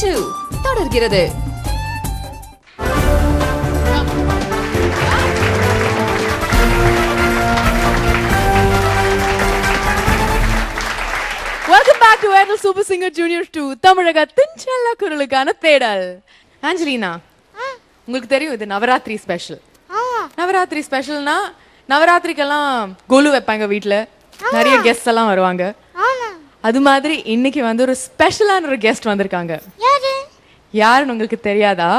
2 தொடர்கிறது. Welcome back to Airtel Super Singer Junior 2 தமிழகத்தின் செல்ல குரலுக்கான தேடல். ஆஞ்சலினா, உங்களுக்கு தெரியும் இது நவராத்திரி ஸ்பெஷல். நவராத்திரி ஸ்பெஷல்னா நவராத்திரிக்கெல்லாம் கோலு வைப்பாங்க வீட்ல, நிறைய கெஸ்ட் எல்லாம் வருவாங்க. அது மாதிரி இன்னைக்கு வந்து ஒரு ஸ்பெஷலான ஒரு கெஸ்ட் வந்திருக்காங்க. யாருன்னு உங்களுக்கு தெரியாதா?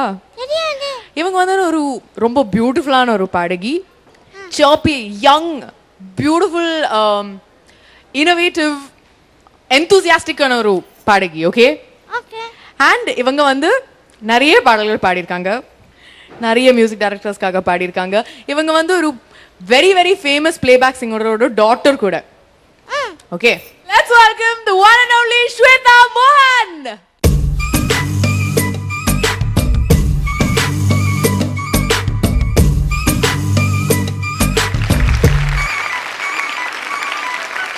இவங்க வந்து ஒரு ரொம்ப பியூட்டிஃபுல்லான ஒரு பாடகி, சாப்பி, யங், பியூட்டிஃபுல், இன்னோவேட்டிவ், enthusiastic-ஆன ஒரு பாடகி. ஓகே, அண்ட் இவங்க வந்து நிறைய பாடல்கள் பாடியிருக்காங்க, நிறைய மியூசிக் டைரக்டர்ஸ்க்காக பாடியிருக்காங்க. இவங்க வந்து ஒரு வெரி வெரி ஃபேமஸ் பிளேபேக் சிங்கரோட டாட்டர் கூட. Okay, let's welcome the one and only Shweta மோகன்.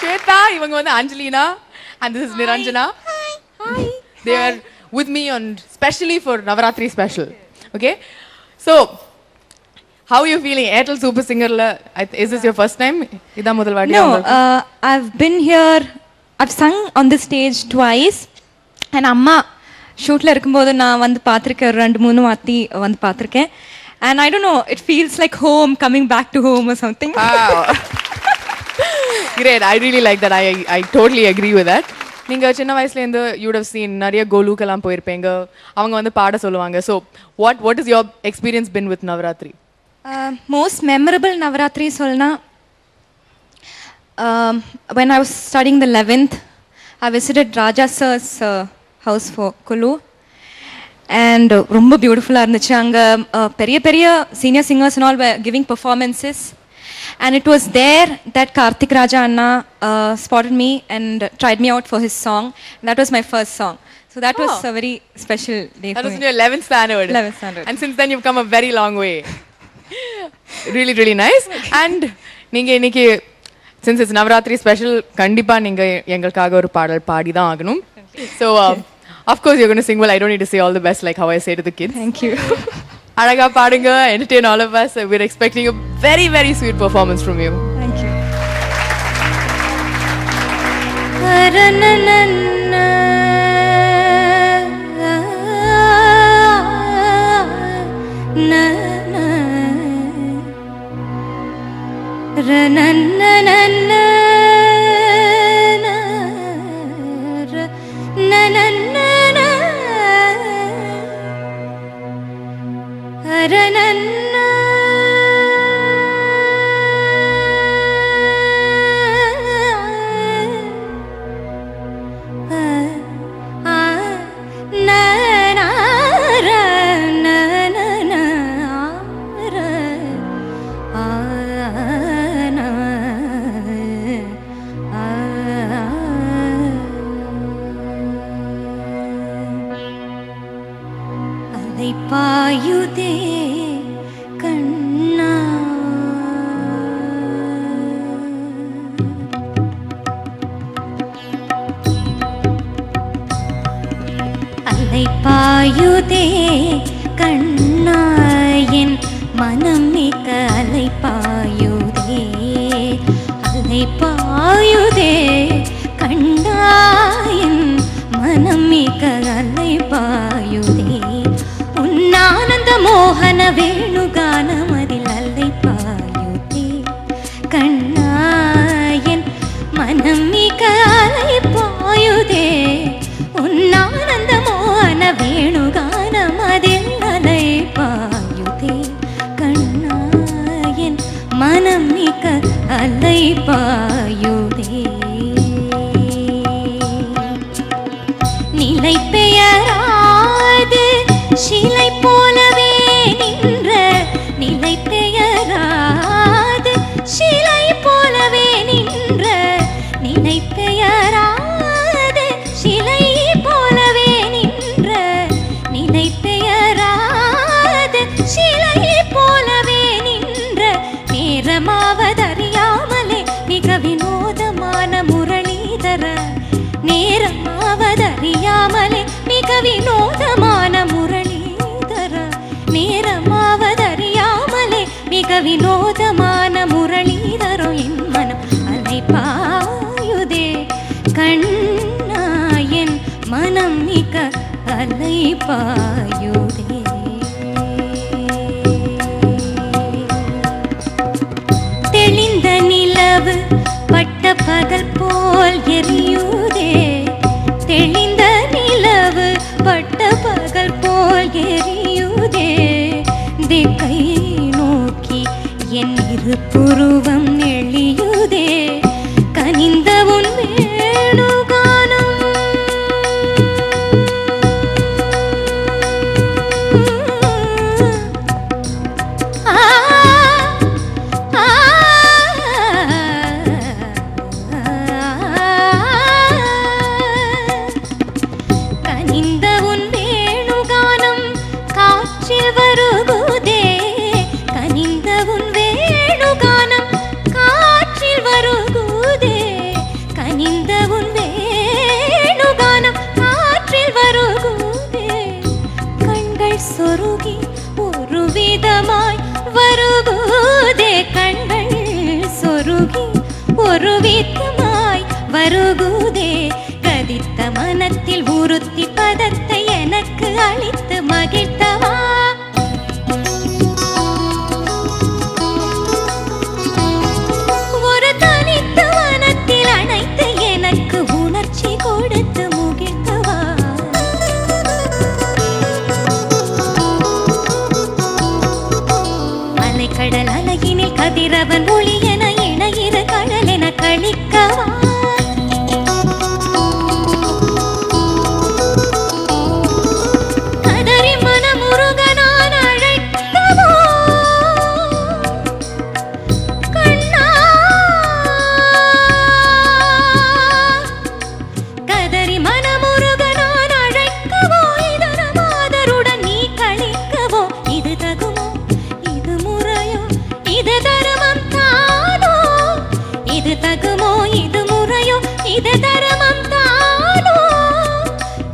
ஸ்வேதா, இவங்க வந்து அஞ்சலினா. And this is Niranjana. Hi. They are with me on specially for Navaratri special. Okay. So, how are you feeling? Airtel Super Singer la, is this your first time? Idha mudal vaadi? No, I've been here. I've sung on this stage twice. And amma shoot la irukumbodhu na vandu paathirken, rendu moonu vaati vandu paathirken. And I don't know, it feels like home, coming back to home or something. Great. I really like that. I totally agree with that. நீங்க சின்ன வயசுல இருந்து you would have seen நிறைய கோலுக்கெல்லாம் போயிருப்பீங்க, அவங்க வந்து பாட சொல்லுவாங்க. So what is your experience been with Navaratri? Most memorable Navaratri solna, when I was studying the 11th, I visited Raja sir's house for Kulu, and ரொம்ப பியூட்டிஃபுல்லா இருந்துச்சு. அங்க பெரிய பெரிய senior singers and all were giving performances. And it was there that Karthik Raja Anna spotted me and tried me out for his song. That was my first song. So that was a very special day for me. That was in your 11th standard. 11th standard. And since then you've come a very long way. Really, really nice. Okay. And நீங்க இன்னைக்கு since it's Navaratri special, கண்டிப்பா நீங்க எங்களுக்காக ஒரு பாடல் பாடி தான் ஆகணும். So of course you're going to sing well. I don't need to say all the best like how I say to the kids. Thank you. அழகா பாடுங்க, entertain all of us. We're expecting a very very sweet performance from you. Thank you. பாயுதே கண்ணா, அலை பாயுதே கண்ணா, என் மனம் மிக அலை பாயுதே, அலை பாயுதே கண்ணா, என் மனம் மிக அலை பாயுதே, உன்னானந்த மோகன வேணுகானமதில் அல்லை பாயுதே கண்ணா, என் மனம் மிக அலை பாயுதே, உன்னானந்த மோகன வேணுகானமதில் அலை பாயுதே கண்ணா, என் மனம் மிக அலை பாயுதே, நிலை பெயராது சிலை போலவே நின்ற, நிலை பெயராது சிலை போலவே நின்ற, நிலை பெயராது சிலை போலவே நின்ற, நிலை பெயராது சிலை போலவே நின்ற, நேரமாவதறியாமலே மிக வினோதமான முரளிதர, நேரமாவதறியாமலே மிக வினோத மிக வினோதமான முரளிதரும் என் மனம் அலைபாயுதே கண்ணா என் மனம் மிக அலைபாயுதே தெளிந்த நிலவு பட்ட பகல் போல் எரியுதே தெளிந்த நிலவு பட்ட பகல் போல் எரியுதே திக்கை நோக்கி என் இரு புருவம் நெளியுதே கனிந்த உன் வேணுகானம் கனிந்த உன் வேணுகானம் காற்றில் வருகுதே கனிந்த உன் வேணுகானம் காற்றில் வருகுதே கனிந்த உன் வேணுகானம் காற்றில் வருகுதே கண்கள் சொருகி ஒரு விதமாய் வருகுதே கண்கள் சொருகி ஒரு விதமாய் வருகுதே கதித்த மனத்தில் உறுத்தி பதத்தை எனக்கு அளித்து மகிழ்த்தவா ஒரு தனித்த மனத்தில் அணைத்து எனக்கு உணர்ச்சி கொடுத்து முகிழ்த்தவா அலைக்கடல் அழகினில் கதிரவன் ஒளி என இணையிற கடல் என கழிக்கவா கதறி மனமுருக நான் அழைக்கவோ கண்ணா கதறி மனமுருக நான் அழைக்கவோ இதர மாதருடன் நீ கழிக்கவோ இது தகுமோ இது முறையோ இது தர்மம் தானோ இது தகுமோ இது முறையோ இது தர்மம் தானோ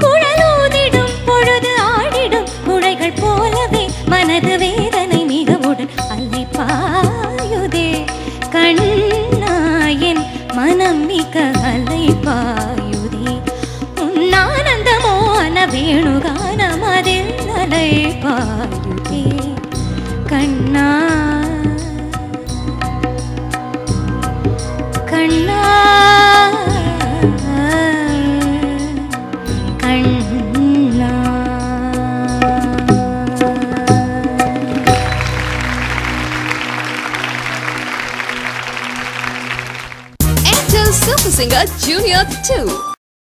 குழலூதிடும் பொழுது ஆடிடும் குழைகள் போலவே மனது வேதனை மிகவுடன் அலைபாயுதே கண்ணா என் மனம் மிக அலைபாயுதே உன் ஆனந்தமோன வேணுகானம் அதில் அலைபாயுதே கண்ணா கண்ணா கண்ணா Airtel Super Singer Junior 2